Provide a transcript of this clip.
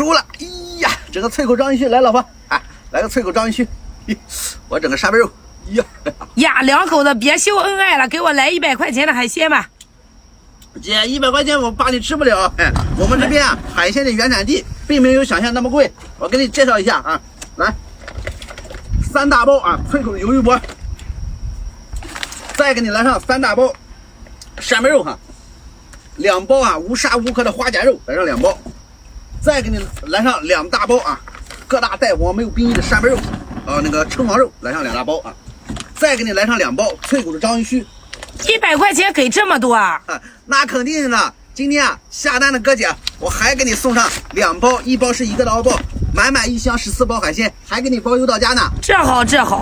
熟了。哎呀，这个脆口章鱼须来，老婆，啊，来个脆口章鱼须。我整个扇贝肉。呀，两口子别秀恩爱了，给我来100块钱的海鲜吧。姐，100块钱我怕你吃不了。哎，我们这边啊，海鲜的原产地并没有想象那么贵。我给你介绍一下啊，来，3大包啊，脆口的鱿鱼脖，再给你来上3大包扇贝肉哈，2包啊无沙无壳的花甲肉，来上2包，再给你来上2大包啊，各大带黄没有冰衣的扇贝肉，那个称王肉，来上2大包啊，再给你来上2包脆骨的章鱼须。100块钱给这么多啊？那肯定的。今天啊下单的哥姐，我还给你送上2包，1包是1个的凹包，满1箱14包海鲜，还给你包邮到家呢。这好，这好。